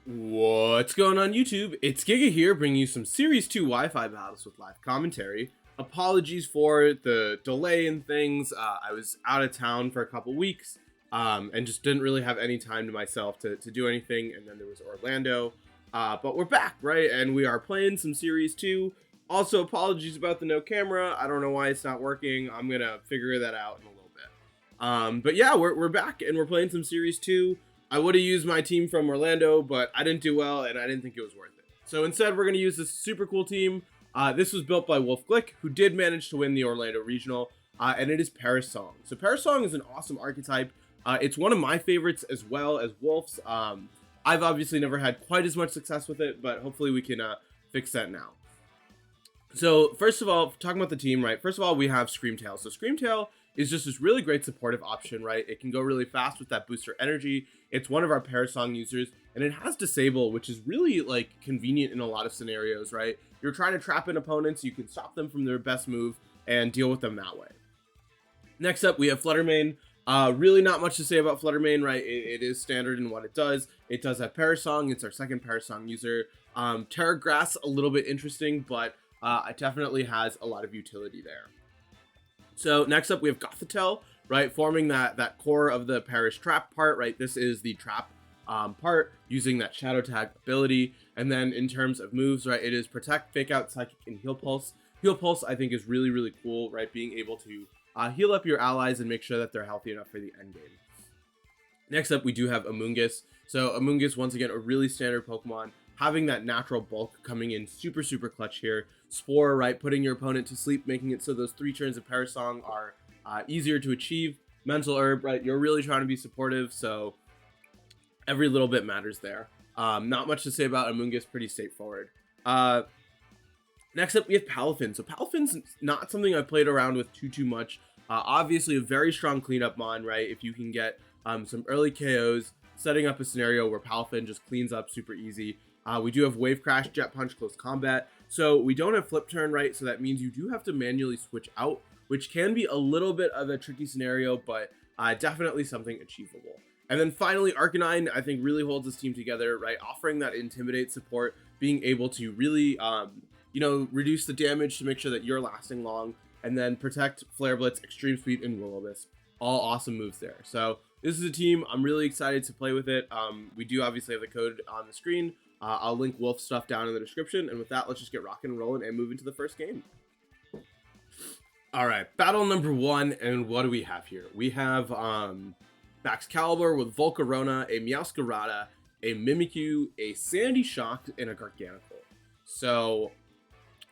What's going on YouTube? It's Giga here, bringing you some Series 2 Wi-Fi battles with live commentary. Apologies for the delay and things. I was out of town for a couple weeks and just didn't really have any time to myself to do anything. And then there was Orlando. But we're back, right? And we are playing some Series 2. Also, apologies about the no camera. I don't know why it's not working. I'm going to figure that out in a little bit. But yeah, we're back and we're playing some Series 2. I would have used my team from Orlando, but I didn't do well, and I didn't think it was worth it. So instead, we're going to use this super cool team. This was built by Wolfe Glick, who did manage to win the Orlando Regional, and it is Paris Song. So Paris Song is an awesome archetype. It's one of my favorites as well as Wolfe's. I've obviously never had quite as much success with it, but hopefully we can fix that now. So first of all, talking about the team, right? First of all, we have Screamtail. So Screamtail is just this really great supportive option, right? It can go really fast with that booster energy. It's one of our Paris Song users, and it has Disable, which is really like convenient in a lot of scenarios, right? You're trying to trap in opponents, you can stop them from their best move and deal with them that way. Next up, we have Fluttermane. Really not much to say about Fluttermane, right? It is standard in what it does. It does have Paris Song. It's our second Paris Song user. Terra Grass, a little bit interesting, but it definitely has a lot of utility there. So next up we have Gothitelle, right, forming that core of the Paris trap part, right? This is the trap part using that shadow tag ability. And then in terms of moves, right, it is protect, fake out, psychic, and heal pulse. Heal pulse I think is really, really cool, right? Being able to heal up your allies and make sure that they're healthy enough for the end game. Next up we do have Amoonguss. So Amoonguss, once again, a really standard Pokemon, having that natural bulk coming in super, super clutch here. Spore, right, putting your opponent to sleep, making it so those 3 turns of Paris Song are easier to achieve. Mental Herb, right, you're really trying to be supportive, so every little bit matters there. Not much to say about Amoonguss, pretty straightforward. Next up, we have Palafin. So Palafin's not something I've played around with too much. Obviously, a very strong cleanup mon, right? If you can get some early KOs, setting up a scenario where Palafin just cleans up super easy. We do have Wave Crash, Jet Punch, Close Combat. So we don't have Flip Turn, right? So that means you do have to manually switch out, which can be a little bit of a tricky scenario, but definitely something achievable. And then finally, Arcanine, I think, really holds this team together, right? Offering that Intimidate support, being able to really, reduce the damage to make sure that you're lasting long, and then Protect, Flare Blitz, Extreme Speed, and Will-O-Wisp. All awesome moves there. So this is a team. I'm really excited to play with it. We do obviously have the code on the screen. I'll link Wolf stuff down in the description. And with that, let's just get rocking and rolling and move into the first game. All right, battle number 1. And what do we have here? We have Baxcalibur with Volcarona, a Meowscarada, a Mimikyu, a Sandy Shock, and a Garganacl. So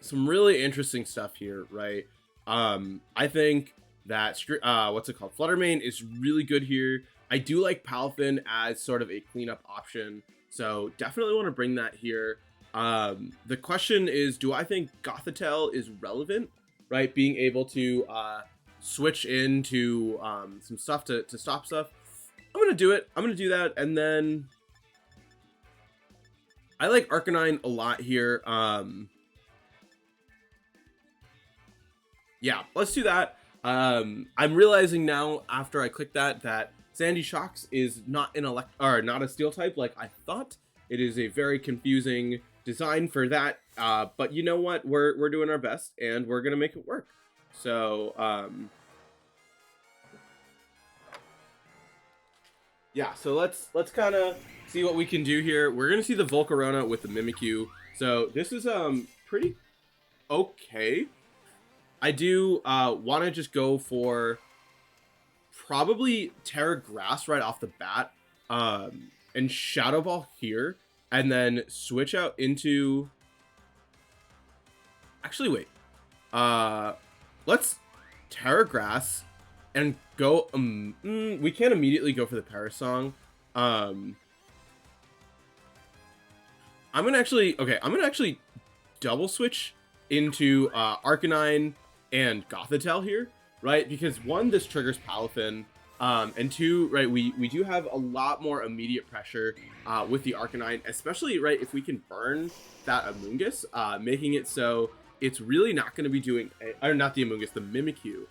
some really interesting stuff here, right? I think that Fluttermane is really good here. I do like Palafin as sort of a cleanup option, so definitely want to bring that here. The question is, do I think Gothitelle is relevant, right? Being able to switch into some stuff to stop stuff. I'm gonna do it. I'm gonna do that, and then I like Arcanine a lot here. Yeah, let's do that. I'm realizing now after I click that Sandy Shocks is not not a steel type like I thought. It is a very confusing design for that. But you know what? We're doing our best and we're gonna make it work. So yeah, so let's kind of see what we can do here. We're gonna see the Volcarona with the Mimikyu. So this is pretty okay. I do want to just go for probably Terra Grass right off the bat, and Shadow Ball here, and then switch out into. Actually, wait. Let's Terra Grass and go. We can't immediately go for the Paris Song. I'm gonna actually double switch into Arcanine and Gothitelle here, right? Because 1, this triggers Palafin, and 2, right, we do have a lot more immediate pressure with the Arcanine, especially, right, if we can burn that Amoonguss, making it so it's really not going to be doing, or not the Amoonguss, the Mimikyu,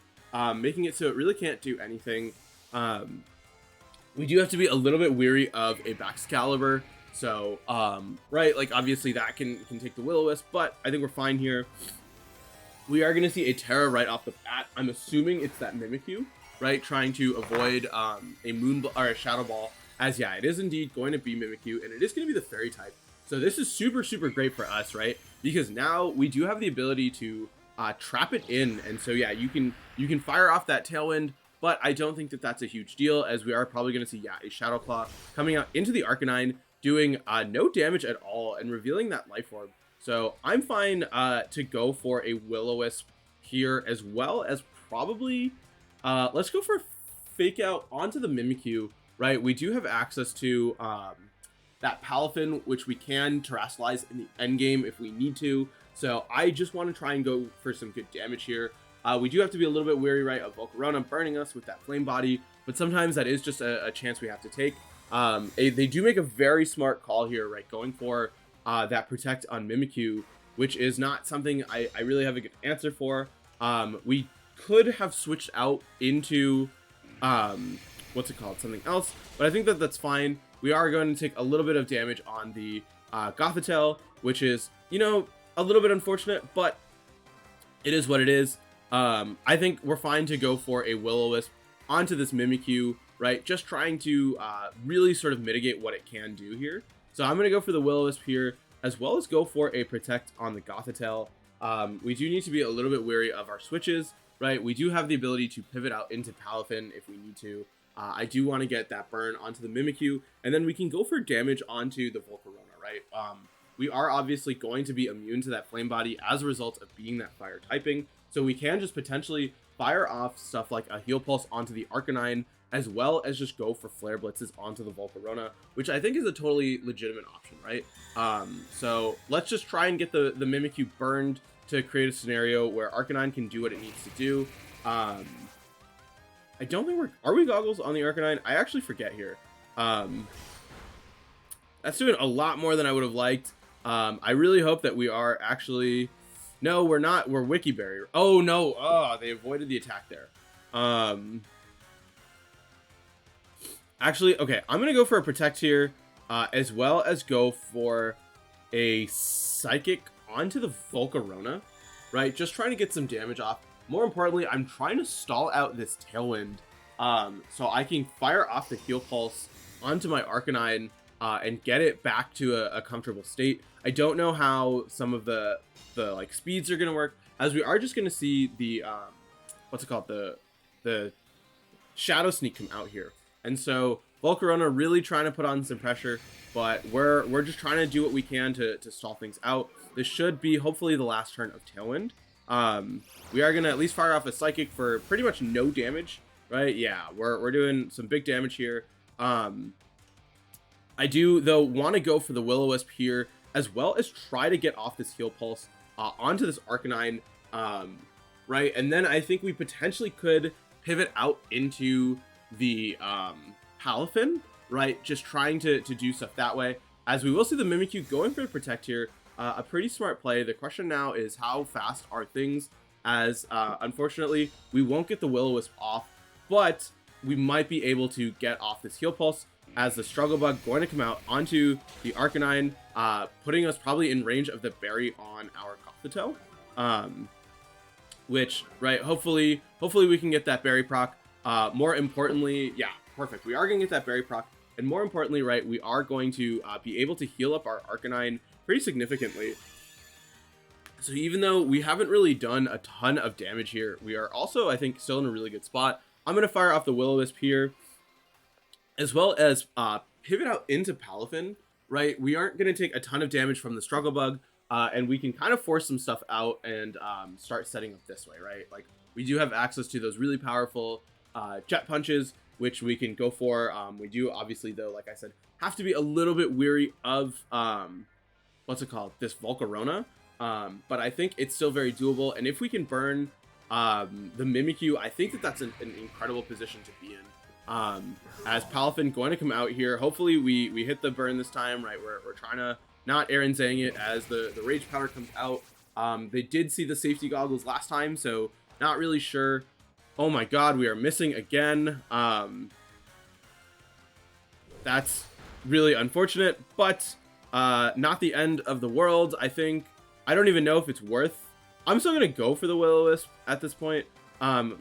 making it so it really can't do anything. We do have to be a little bit weary of a Baxcalibur, So, right, like obviously that can take the Will-O-Wisp, but I think we're fine here. We are going to see a Terra right off the bat. I'm assuming it's that Mimikyu, right? Trying to avoid a or a Shadow Ball. As yeah, it is indeed going to be Mimikyu, and it is going to be the Fairy type. So this is super, super great for us, right? Because now we do have the ability to trap it in, and so yeah, you can fire off that Tailwind, but I don't think that that's a huge deal, as we are probably going to see a Shadow Claw coming out into the Arcanine, doing no damage at all, and revealing that Life Orb. So I'm fine to go for a Will-O-Wisp here, as well as probably let's go for Fake Out onto the Mimikyu, right? We do have access to that Palafin, which we can terastallize in the end game if we need to. So I just want to try and go for some good damage here. We do have to be a little bit wary, right, of Volcarona burning us with that Flame Body, but sometimes that is just a chance we have to take. They do make a very smart call here, right, going for that Protect on Mimikyu, which is not something I really have a good answer for. We could have switched out into what's it called, something else, but I think that that's fine. We are going to take a little bit of damage on the Gothitelle, which is, you know, a little bit unfortunate, but it is what it is. I think we're fine to go for a Will-O-Wisp onto this Mimikyu, right? Just trying to really sort of mitigate what it can do here. So I'm going to go for the Will-O-Wisp here, as well as go for a Protect on the Gothitelle. We do need to be a little bit wary of our switches, right? We do have the ability to pivot out into Palafin if we need to. I do want to get that burn onto the Mimikyu, and then we can go for damage onto the Volcarona, right? We are obviously going to be immune to that Flame Body as a result of being that fire typing, so we can just potentially fire off stuff like a Heal Pulse onto the Arcanine, as well as just go for Flare Blitzes onto the Volcarona, which I think is a totally legitimate option, right? So let's just try and get the Mimikyu burned to create a scenario where Arcanine can do what it needs to do. I don't think are we Goggles on the Arcanine? I actually forget here. That's doing a lot more than I would have liked. I really hope that we are actually, no, we're not. We're Wiki Barrier. Oh no. Oh, they avoided the attack there. Actually, okay, I'm gonna go for a Protect here, as well as go for a Psychic onto the Volcarona, right? Just trying to get some damage off. More importantly, I'm trying to stall out this Tailwind, so I can fire off the Heal Pulse onto my Arcanine, and get it back to a comfortable state. I don't know how some of the like speeds are gonna work, as we are just gonna see the what's it called, the Shadow Sneak come out here. And so Volcarona really trying to put on some pressure, but we're just trying to do what we can to stall things out. This should be hopefully the last turn of Tailwind. We are gonna at least fire off a Psychic for pretty much no damage, right? Yeah, we're doing some big damage here. I do though want to go for the Will-O-Wisp here, as well as try to get off this Heal Pulse onto this Arcanine, right? And then I think we potentially could pivot out into the Palafin, right? Just trying to do stuff that way, as we will see the Mimikyu going for the Protect here. A pretty smart play. The question now is how fast are things, as unfortunately we won't get the Will-O-Wisp off, but we might be able to get off this Heal Pulse, as the Struggle Bug going to come out onto the Arcanine, putting us probably in range of the berry on our Gothitelle, which, right, hopefully we can get that berry proc. More importantly, yeah, perfect, we are gonna get that berry proc, and more importantly, right, we are going to be able to heal up our Arcanine pretty significantly. So even though we haven't really done a ton of damage here, we are also, I think, still in a really good spot. I'm gonna fire off the Will-O-Wisp here, as well as pivot out into Palafin, right? We aren't going to take a ton of damage from the Struggle Bug, and we can kind of force some stuff out and start setting up this way, right? Like, we do have access to those really powerful Jet Punches, which we can go for. We do, obviously, though, like I said, have to be a little bit weary of, what's it called? This Volcarona. But I think it's still very doable, and if we can burn the Mimikyu, I think that that's an incredible position to be in. As Palafin going to come out here, hopefully we hit the burn this time, right? We're trying to not Aaron Zang it as the Rage Powder comes out. They did see the Safety Goggles last time, so not really sure. Oh my god, we are missing again. That's really unfortunate, but not the end of the world. I think, I don't even know if it's worth, I'm still going to go for the Will-O-Wisp at this point,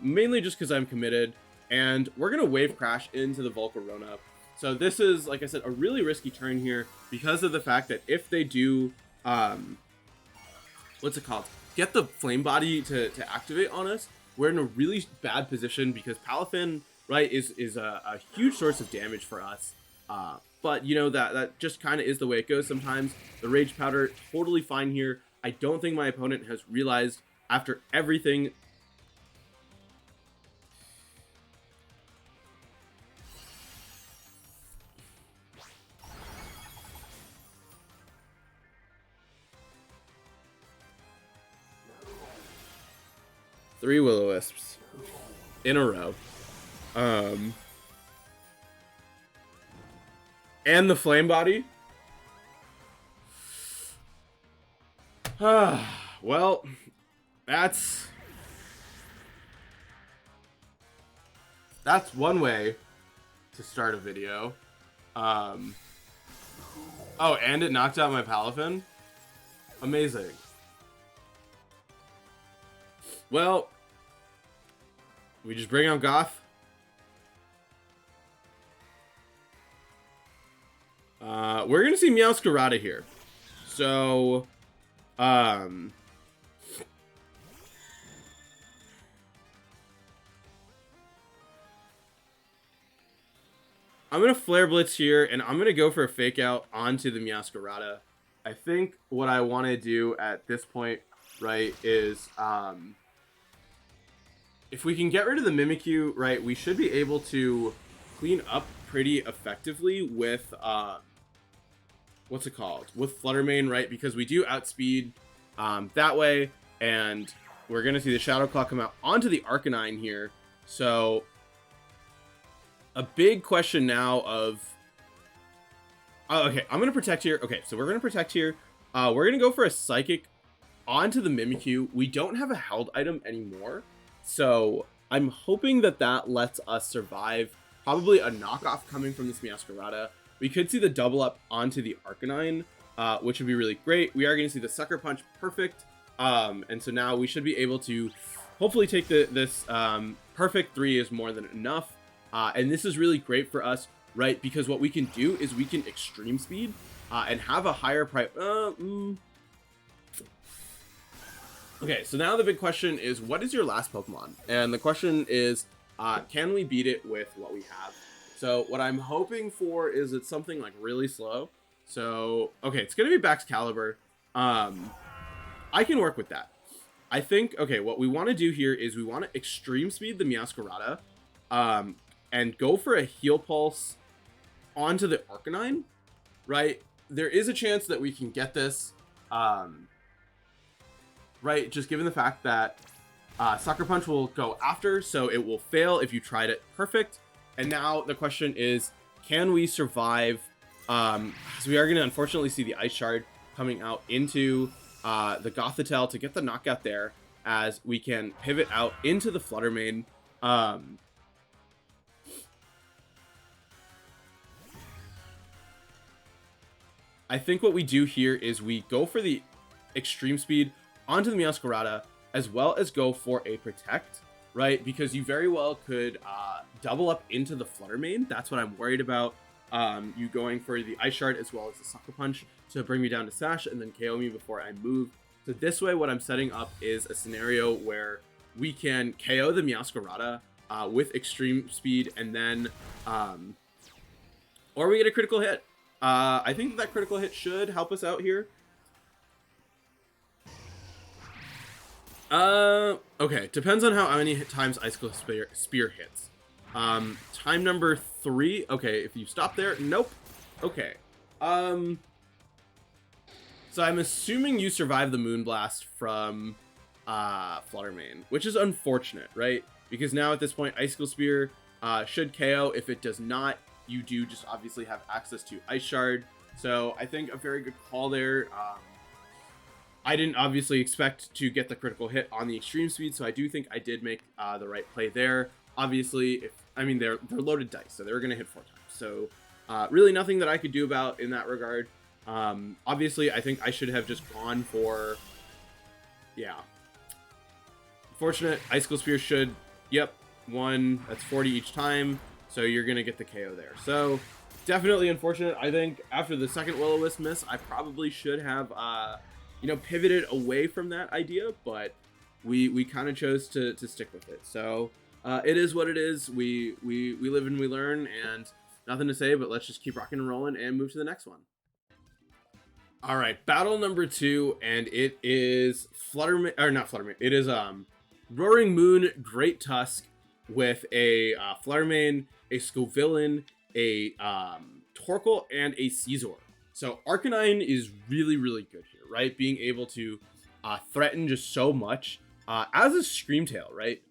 mainly just because I'm committed, and we're going to Wave Crash into the Volcarona. So this is, like I said, a really risky turn here because of the fact that if they do, what's it called, get the Flame Body to activate on us, we're in a really bad position because Palafin, right, is a huge source of damage for us. But, you know, that just kind of is the way it goes sometimes. The Rage Powder, totally fine here. I don't think my opponent has realized after everything. Three Will-O-Wisps in a row. And the Flame Body. Well, that's one way to start a video. Oh, and it knocked out my Palafin. Amazing. Well, we just bring out Goth. We're gonna see Meowscarada here. So, I'm gonna Flare Blitz here, and I'm gonna go for a Fake Out onto the Meowscarada. I think what I want to do at this point, right, is if we can get rid of the Mimikyu, right, we should be able to clean up pretty effectively with what's it called, with Flutter Mane, right, because we do outspeed that way, and we're gonna see the Shadow Claw come out onto the Arcanine here. So a big question now of, oh, okay, I'm gonna protect here. Okay, so we're gonna protect here. We're gonna go for a Psychic onto the Mimikyu. We don't have a held item anymore, so I'm hoping that that lets us survive probably a knockoff coming from this Meowscarada. We could see the double up onto the Arcanine, which would be really great. We are going to see the Sucker Punch, perfect. And so now we should be able to hopefully take this perfect 3 is more than enough. And this is really great for us, right? Because what we can do is we can Extreme Speed and have a higher price. Okay, so now the big question is, what is your last Pokemon? And the question is, can we beat it with what we have? So what I'm hoping for is it's something like really slow. So, okay, it's going to be Baxcalibur. I can work with that. I think, okay, what we want to do here is we want to Extreme Speed the Meowscarada and go for a Heal Pulse onto the Arcanine, right? There is a chance that we can get this, right? Just given the fact that Sucker Punch will go after, so it will fail if you tried it perfect. And now the question is, can we survive? So we are going to unfortunately see the Ice Shard coming out into the Gothitelle to get the knockout there, as we can pivot out into the Flutter Mane. I think what we do here is we go for the Extreme Speed onto the Meowscarada, as well as go for a Protect, right? Because you very well could double up into the Flutter Mane. That's what I'm worried about. You going for the Ice Shard as well as the Sucker Punch to bring me down to Sash and then KO me before I move. So this way, what I'm setting up is a scenario where we can KO the Meowscarada with Extreme Speed, and then or we get a critical hit. I think that critical hit should help us out here. Okay, depends on how many times Icicle Spear hits. Time number 3. Okay, if you stop there, nope. Okay. So I'm assuming you survive the Moonblast from Flutter Mane, which is unfortunate, right? Because now at this point, Icicle Spear should KO. If it does not, you do just obviously have access to Ice Shard. So I think a very good call there. I didn't obviously expect to get the critical hit on the Extreme Speed, so I do think I did make the right play there. Obviously, they're loaded dice, so they're going to hit 4 times. So Really nothing that I could do about in that regard. Obviously, I think I should have just gone for, yeah. Fortunate, Icicle Spear should, yep, 1, that's 40 each time, so you're going to get the KO there. So, definitely unfortunate. I think after the second Will-O-Wisp miss, I probably should have, pivoted away from that idea, but we kind of chose to stick with it. So, it is what it is. We live and we learn, and nothing to say, but let's just keep rocking and rolling and move to the next one. All right, battle number 2, and it is it is Roaring Moon Great Tusk with a Fluttermane, a Scovillain, a Torkoal, and a Caesar. So Arcanine is really, really good here, right? Being able to threaten just so much. As a Screamtail, right?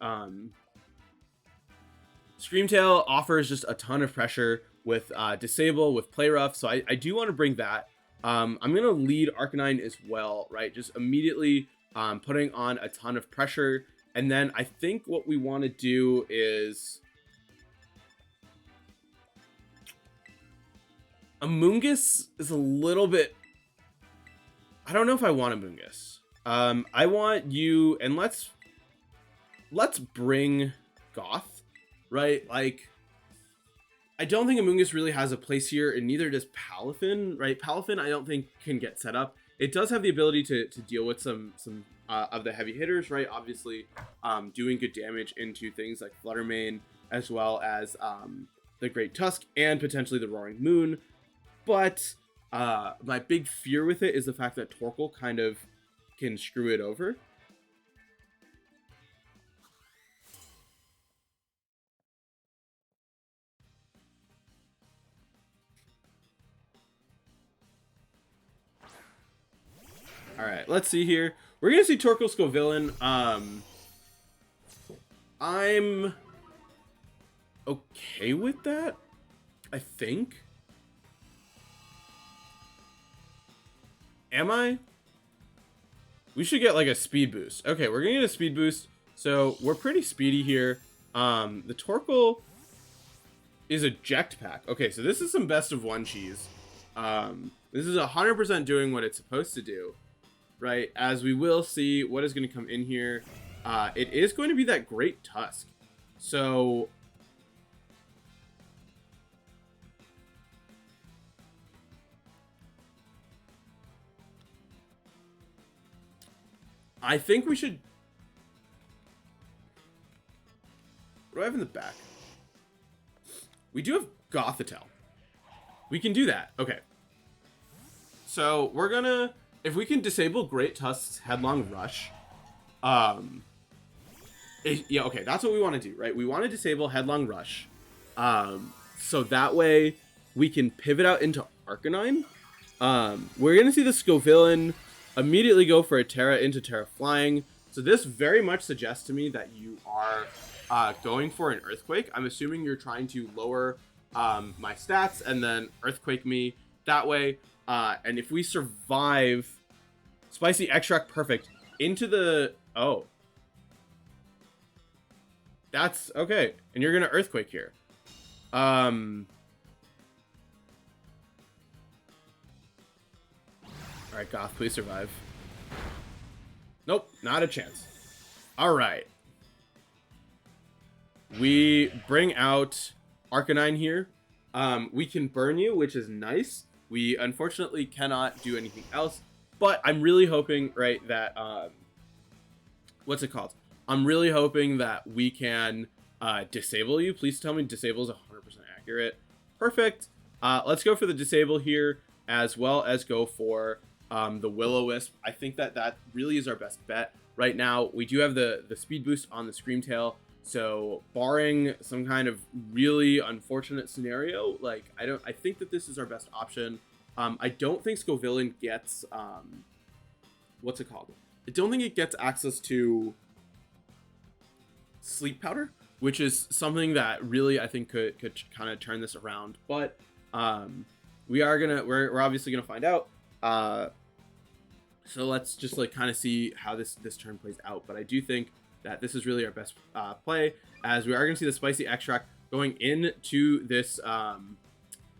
Screamtail offers just a ton of pressure with Disable, with Play Rough, so I do want to bring that. I'm going to lead Arcanine as well, right? Just immediately putting on a ton of pressure. And then I think what we want to do is Amoonguss is a little bit, I don't know if I want Amoonguss. I want you, and let's bring Goth, right? Like, I don't think Amoonguss really has a place here, and neither does Palafin, right? Palafin I don't think can get set up. It does have the ability to deal with some of the heavy hitters, right? Obviously, doing good damage into things like Fluttermane, as well as the Great Tusk, and potentially the Roaring Moon. But my big fear with it is the fact that Torkoal kind of can screw it over. All right, let's see here. We're gonna see Torkoal Scovillain. I'm okay with that, I think. Am I? We should get like a speed boost. Okay, we're gonna get a speed boost. So we're pretty speedy here. The Torkoal is a Ject Pack. Okay, so this is some best of one cheese. This is 100% doing what it's supposed to do. Right, as we will see what is going to come in here. It is going to be that Great Tusk. So I think we should. What do I have in the back? We do have Gothitelle. We can do that. Okay. So we're gonna, if we can disable Great Tusk's Headlong Rush, yeah, okay, that's what we want to do, right? We want to disable Headlong Rush, so that way we can pivot out into Arcanine. We're gonna see the Scovillain immediately go for a Terra into Terra Flying. So this very much suggests to me that you are going for an Earthquake. I'm assuming you're trying to lower my stats and then Earthquake me that way. And if we survive Spicy Extract, perfect, into the, oh, that's okay. And you're gonna Earthquake here. All right, Goth, please survive. Nope, not a chance. All right. We bring out Arcanine here. We can burn you, which is nice. We unfortunately cannot do anything else, but I'm really hoping, right, that, what's it called? I'm really hoping that we can disable you. Please tell me disable is 100% accurate. Perfect. Let's go for the disable here, as well as go for the Will-O-Wisp. I think that that really is our best bet right now. We do have the speed boost on the Screamtail, so barring some kind of really unfortunate scenario, like I think that this is our best option. I don't think Scovillain gets what's it called? I don't think it gets access to Sleep Powder, which is something that really I think could kind of turn this around. But we're obviously gonna find out. So let's just like kind of see how this turn plays out. But I do think that this is really our best play, as we are going to see the Spicy Extract going into this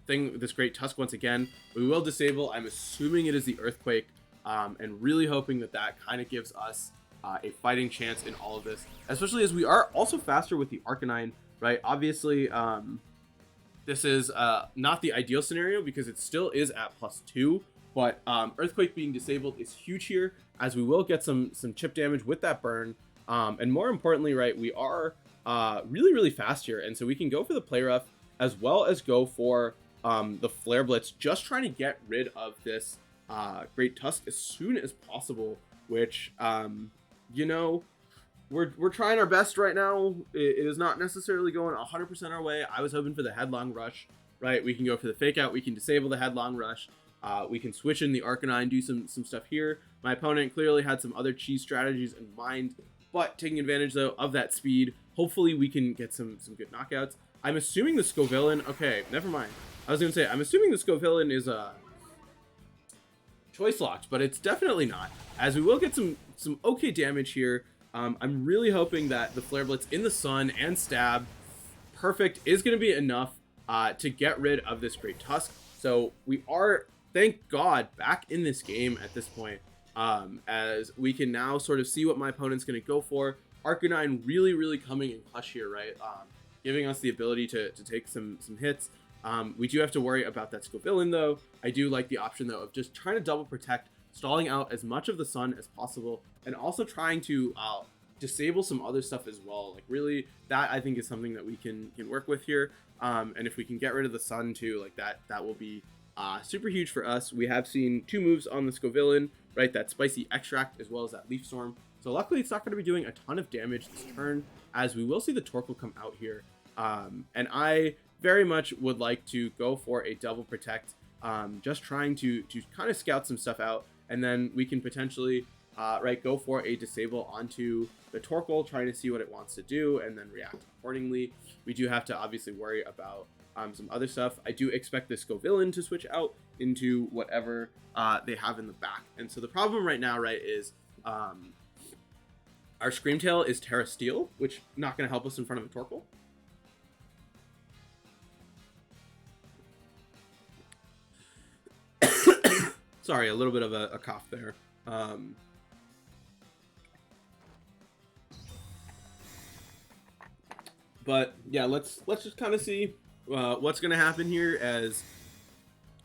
this great tusk once again. We will disable. I'm assuming it is the earthquake, and really hoping that that kind of gives us a fighting chance in all of this, especially as we are also faster with the Arcanine, right? Obviously, this is not the ideal scenario because it still is at +2, but earthquake being disabled is huge here, as we will get some chip damage with that burn, and more importantly, right, we are really fast here, and so we can go for the play rough as well as go for the flare blitz, just trying to get rid of this great tusk as soon as possible, which you know, we're trying our best right now. It is not necessarily going 100% our way. I was hoping for the headlong rush, right? We can go for the fake out, we can disable the headlong rush, we can switch in the Arcanine, do some stuff here. My opponent clearly had some other cheese strategies in mind, but taking advantage though of that speed, hopefully we can get some good knockouts. I'm assuming the Scovillain, okay, never mind. I was gonna say, I'm assuming the Scovillain is choice locked, but it's definitely not, as we will get some okay damage here. I'm really hoping that the Flare Blitz in the sun and stab perfect is going to be enough to get rid of this great tusk. So we are, thank God, back in this game at this point, as we can now sort of see what my opponent's going to go for. Arcanine really coming in clutch here, right? Giving us the ability to take some hits. We do have to worry about that Scovillain though. I do like the option though of just trying to double protect, stalling out as much of the sun as possible, and also trying to disable some other stuff as well. Like really, that I think is something that we can work with here. And if we can get rid of the sun too, like that will be super huge for us. We have seen 2 moves on the Scovillain, right? That Spicy Extract as well as that Leaf Storm. So luckily it's not going to be doing a ton of damage this turn, as we will see the Torkoal come out here. And I very much would like to go for a double protect, just trying to kind of scout some stuff out, and then we can potentially right, go for a disable onto the Torkoal, trying to see what it wants to do and then react accordingly. We do have to obviously worry about some other stuff. I do expect the Scovillain to switch out into whatever they have in the back, and so the problem right now, right, is our Screamtail is Terra Steel, which not going to help us in front of a Torkoal. Sorry, a little bit of a cough there. But yeah, let's just kind of see what's going to happen here, as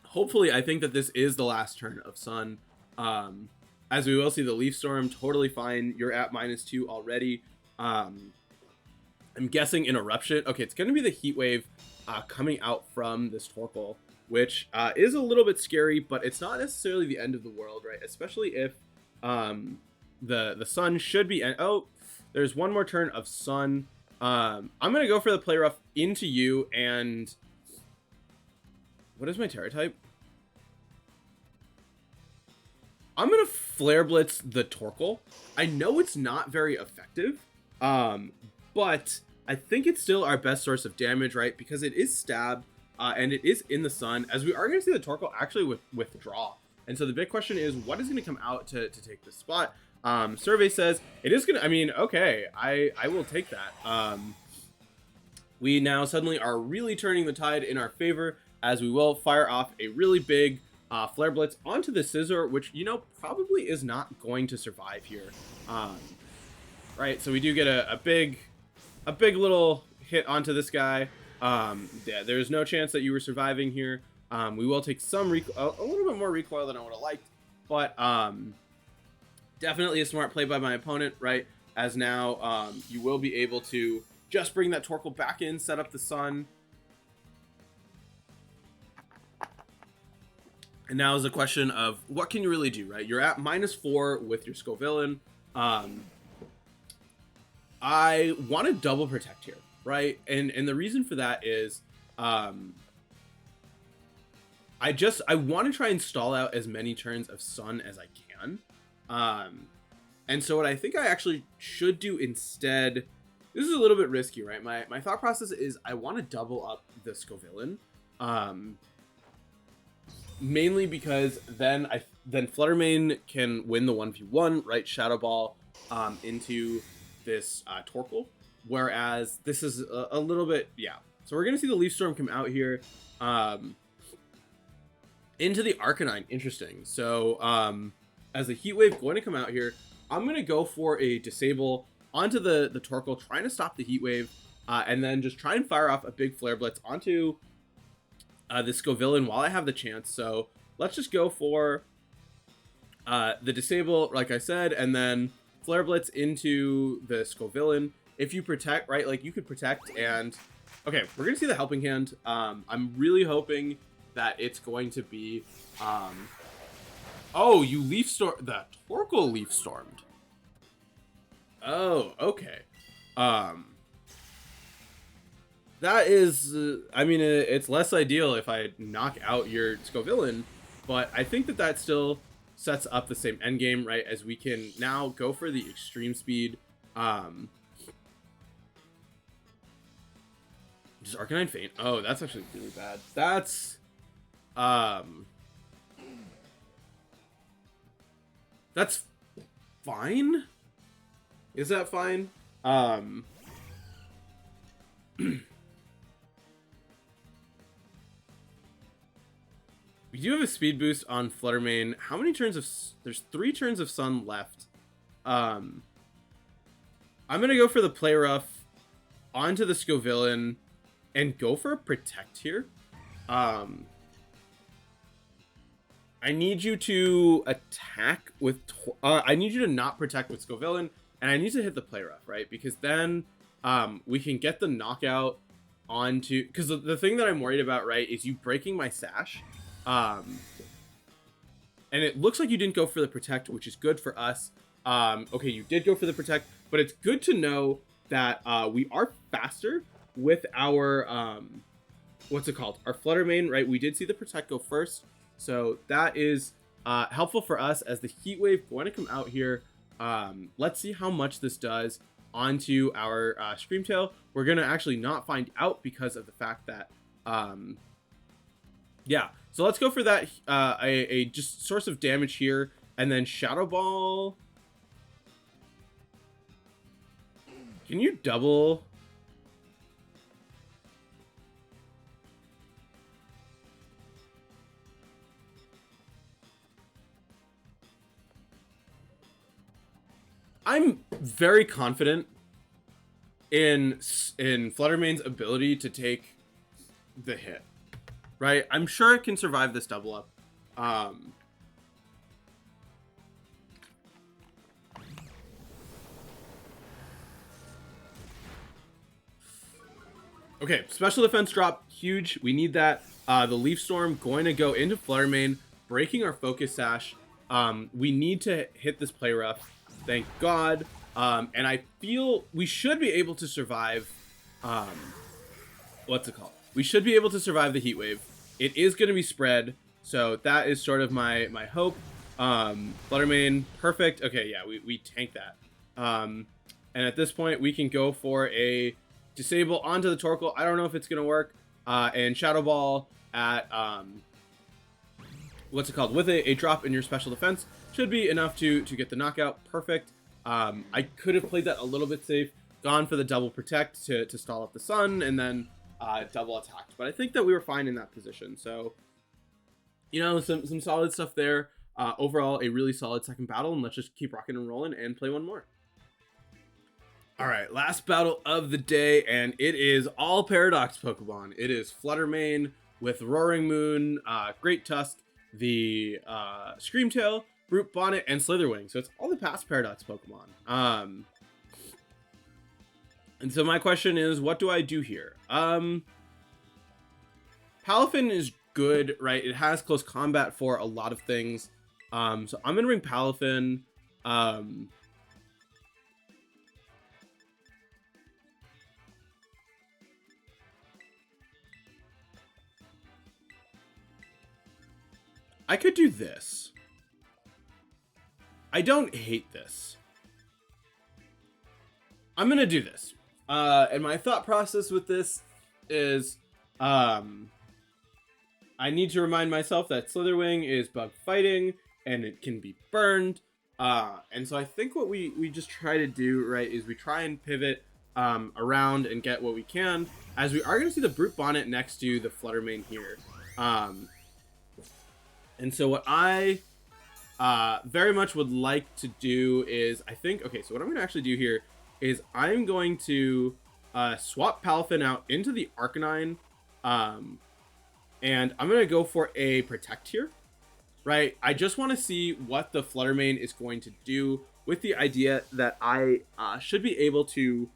hopefully I think that this is the last turn of Sun. As we will see the Leaf Storm, totally fine. You're at -2 already. I'm guessing an Eruption. Okay, it's going to be the Heat Wave coming out from this Torkoal, which is a little bit scary, but it's not necessarily the end of the world, right? Especially if the Sun should be... Oh, there's one more turn of Sun. I'm going to go for the Play Rough into you, and... What is my Terra type? I'm going to Flare Blitz the Torkoal. I know it's not very effective, but I think it's still our best source of damage, right? Because it is stab, and it is in the sun, as we are going to see the Torkoal actually withdraw. And so the big question is, what is going to come out to take this spot? Survey says it is going to, I mean, okay, I will take that. We now suddenly are really turning the tide in our favor, as we will fire off a really big Flare Blitz onto the Scizor, which, you know, probably is not going to survive here. Right, so we do get a big little hit onto this guy. Yeah, there's no chance that you were surviving here. We will take some a little bit more recoil than I would have liked, but definitely a smart play by my opponent, right? As now you will be able to just bring that Torkoal back in, set up the sun. And now is a question of what can you really do, right? You're at -4 with your Scovillain. I want to double protect here, right? And the reason for that is I want to try and stall out as many turns of sun as I can. And so what I think I actually should do instead, this is a little bit risky, right? My thought process is I want to double up the Scovillain. Mainly because then Fluttermane can win the 1v1, right? Shadow Ball into this Torkoal, whereas this is a little bit, yeah. So we're gonna see the Leaf Storm come out here. into the Arcanine. Interesting. So as a Heat Wave going to come out here, I'm going to go for a disable onto the Torkoal, trying to stop the Heat Wave, and then just try and fire off a big Flare Blitz onto the Scovillain while I have the chance. So let's just go for the disable, like I said, and then Flare Blitz into the Scovillain. If you protect, right, like you could protect, and okay, we're gonna see the Helping Hand. I'm really hoping that it's going to be oh, you Leaf Storm, the Torkoal Leaf Stormed. Oh, okay. That is, I mean, it's less ideal if I knock out your Scovillain, but I think that that still sets up the same endgame, right? As we can now go for the extreme speed. Just Arcanine Feint. Oh, that's actually really bad. That's fine. Is that fine? We do have a speed boost on Fluttermane. How many turns of... There's 3 turns of Sun left. I'm going to go for the Play Rough onto the Scovillain and go for a Protect here. I need you to attack with... I need you to not protect with Scovillain, and I need to hit the Play Rough, right? Because then we can get the knockout onto... Because the thing that I'm worried about, right, is you breaking my Sash. And it looks like you didn't go for the Protect, which is good for us. Okay, you did go for the Protect, but it's good to know that we are faster with our what's it called, our Fluttermane, right? We did see the Protect go first, so that is helpful for us as the Heat Wave going to come out here. Let's see how much this does onto our Screamtail. We're gonna actually not find out because of the fact that yeah, so let's go for that, a just source of damage here, and then Shadow Ball. Can you double? I'm very confident in Fluttermane's ability to take the hit. Right? I'm sure it can survive this double up. Okay, special defense drop, huge. We need that. The Leaf Storm going to go into Fluttermane, breaking our Focus Sash. We need to hit this Play Rough. Thank God. And I feel we should be able to survive. What's it called? We should be able to survive the Heat Wave. It is going to be spread, so that is sort of my hope. Fluttermane, perfect. Okay, yeah, we tank that. And at this point, we can go for a disable onto the Torkoal. I don't know if it's going to work. And Shadow Ball at, what's it called? With a drop in your special defense should be enough to get the knockout. Perfect. I could have played that a little bit safe, gone for the double Protect to stall up the Sun, and then double attacked, but I think that we were fine in that position. So, you know, some solid stuff there. Overall, a really solid second battle, and let's just keep rocking and rolling and play one more. All right, last battle of the day, and it is all Paradox Pokemon. It is Fluttermane with Roaring Moon, Great Tusk, the Screamtail, Brute Bonnet, and Slitherwing. So it's all the past Paradox Pokemon. And so my question is, what do I do here? Palafin is good, right? It has close combat for a lot of things. So I'm going to bring Palafin. I could do this. I don't hate this. I'm going to do this. And my thought process with this is, I need to remind myself that Slitherwing is bug fighting and it can be burned. And so I think what we just try to do, right, is we try and pivot around and get what we can, as we are going to see the Brute Bonnet next to the Fluttermane here. And so what I very much would like to do is, I think, okay, so what I'm going to actually do here is I'm going to swap Palafin out into the Arcanine, and I'm going to go for a Protect here, right? I just want to see what the Flutter Mane is going to do, with the idea that I should be able to,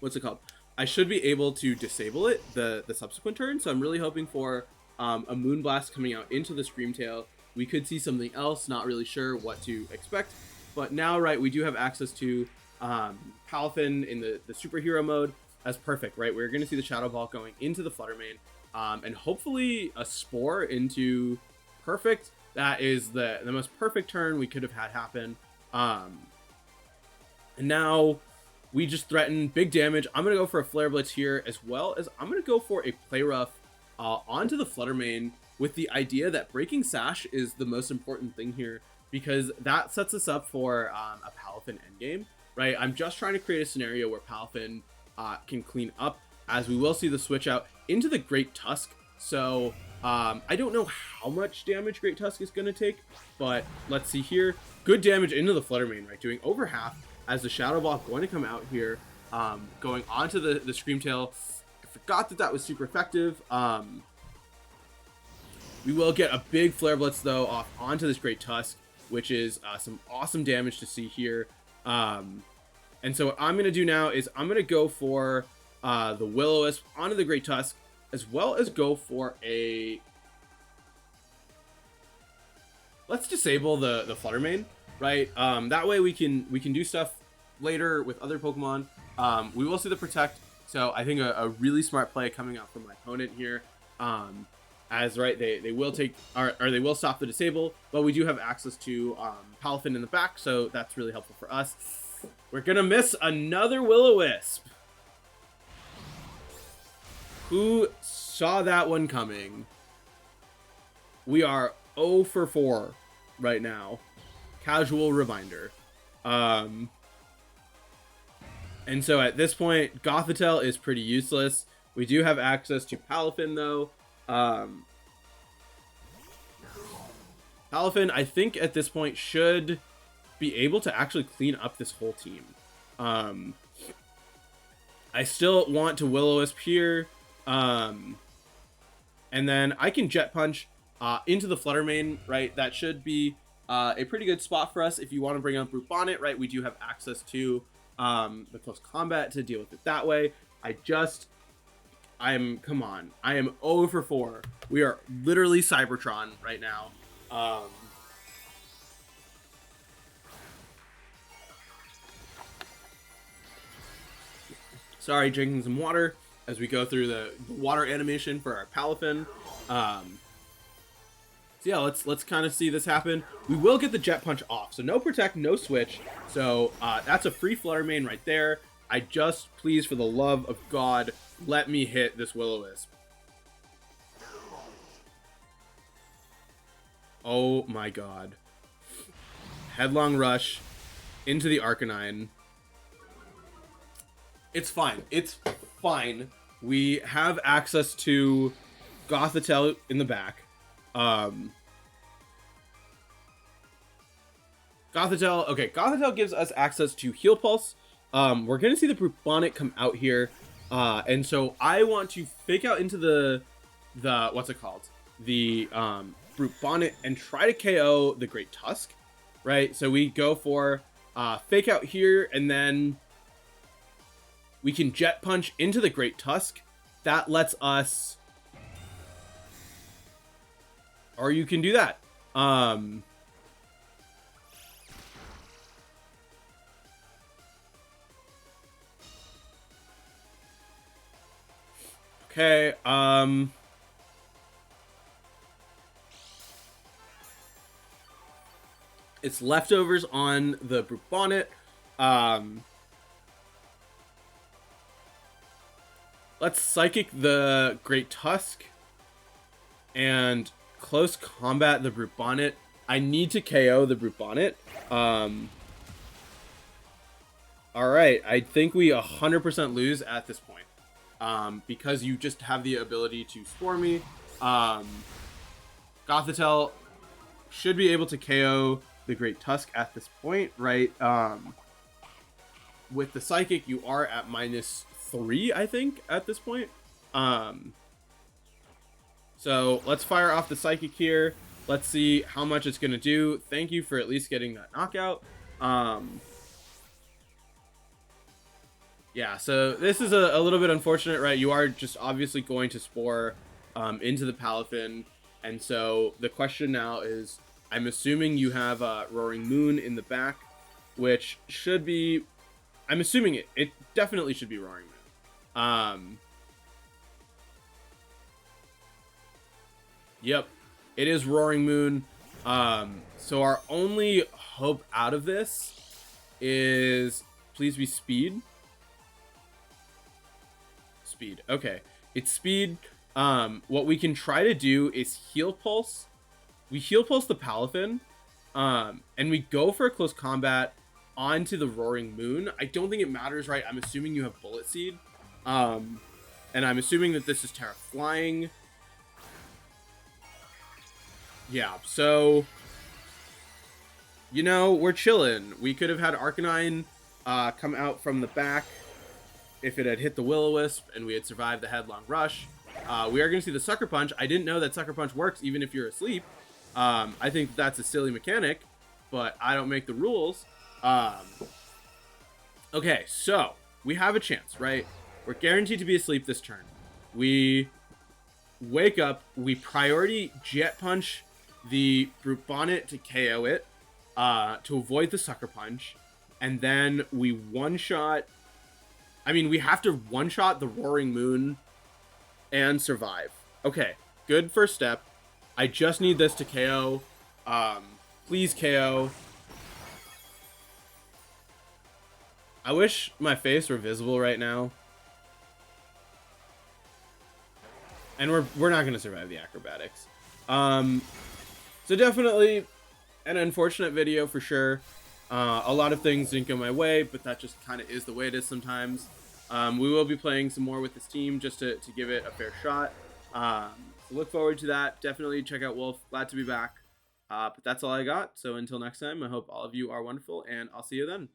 what's it called? I should be able to disable it the subsequent turn, so I'm really hoping for a Moonblast coming out into the Screamtail. We could see something else, not really sure what to expect. But now, right, we do have access to Palafin in the superhero mode. That's perfect, right? We're going to see the Shadow Ball going into the Flutter Mane, and hopefully a Spore into perfect. That is the most perfect turn we could have had happen. And now we just threaten big damage. I'm going to go for a Flare Blitz here, as well as I'm going to go for a Play Rough onto the Flutter Mane, with the idea that Breaking Sash is the most important thing here, because that sets us up for a Palafin endgame, right? I'm just trying to create a scenario where Palafin can clean up, as we will see the switch out into the Great Tusk. So I don't know how much damage Great Tusk is going to take, but let's see here. Good damage into the Flutter Mane, right? Doing over half, as the Shadow Ball going to come out here, going onto the Screamtail. I forgot that was super effective. We will get a big Flare Blitz, though, off onto this Great Tusk, which is some awesome damage to see here. And so what I'm going to do now is I'm going to go for the Will-O-Wisp onto the Great Tusk, as well as go for a... Let's disable the Flutter Mane, right? That way we can do stuff later with other Pokemon. We will see the Protect, so I think a really smart play coming out from my opponent here. As right, they will take, or they will stop the disable, but we do have access to Palafin in the back, so that's really helpful for us. We're gonna miss another Will-O-Wisp. Who saw that one coming? We are 0 for 4 right now. Casual reminder. And so at this point, Gothitelle is pretty useless. We do have access to Palafin, though. Palafin, I think at this point, should be able to actually clean up this whole team. I still want to Will-O-Wisp here, and then I can Jet Punch into the Flutter Mane, right? That should be a pretty good spot for us if you want to bring up Brute Bonnet, right? We do have access to the close combat to deal with it that way. Come on. I am 0 for 4. We are literally Cybertron right now. Sorry, drinking some water as we go through the water animation for our Palafin. So yeah, let's kind of see this happen. We will get the Jet Punch off, so no Protect, no Switch. So that's a free Flutter Mane right there. I just, please, for the love of God, let me hit this Will-O-Wisp. Oh my God. Headlong Rush into the Arcanine. It's fine. It's fine. We have access to Gothitelle in the back. Gothitelle, okay, Gothitelle gives us access to Heal Pulse. We're going to see the Brute Bonnet come out here. And so I want to fake out into the what's it called? The Brute Bonnet and try to KO the Great Tusk, right? So we go for fake out here, and then we can Jet Punch into the Great Tusk. That lets us, or you can do that. Okay, it's leftovers on the Brute Bonnet. Let's Psychic the Great Tusk and close combat the Brute Bonnet. I need to KO the Brute Bonnet. Alright, I think we 100% lose at this point. Because you just have the ability to Spore me. Gothitelle should be able to KO the Great Tusk at this point, right? With the Psychic, you are at -3, I think, at this point. So let's fire off the Psychic here. Let's see how much it's going to do. Thank you for at least getting that knockout. Yeah, so this is a little bit unfortunate, right? You are just obviously going to Spore into the Palafin. And so the question now is, I'm assuming you have Roaring Moon in the back, which should be... I'm assuming it definitely should be Roaring Moon. Yep, it is Roaring Moon. So our only hope out of this is please be speed. Speed. Okay, it's speed. What we can try to do is heal pulse. We heal pulse the Palafin, and we go for a close combat onto the Roaring Moon. I don't think it matters, right? I'm assuming you have Bullet Seed, and I'm assuming that this is Terra Flying. Yeah, so, you know, we're chilling. We could have had Arcanine come out from the back if it had hit the Will-O-Wisp and we had survived the Headlong Rush. We are going to see the Sucker Punch. I didn't know that Sucker Punch works even if you're asleep. I think that's a silly mechanic, but I don't make the rules. Okay, so we have a chance, right? We're guaranteed to be asleep this turn. We wake up, we priority Jet Punch the Brute Bonnet to KO it, to avoid the Sucker Punch, and then we one-shot... I mean, we have to one-shot the Roaring Moon and survive. Okay, good first step. I just need this to KO. Please KO. I wish my face were visible right now. And we're not going to survive the acrobatics. So definitely an unfortunate video for sure. A lot of things didn't go my way, but that just kind of is the way it is sometimes. We will be playing some more with this team just to give it a fair shot. So look forward to that. Definitely check out Wolf. Glad to be back. But that's all I got. So until next time, I hope all of you are wonderful, and I'll see you then.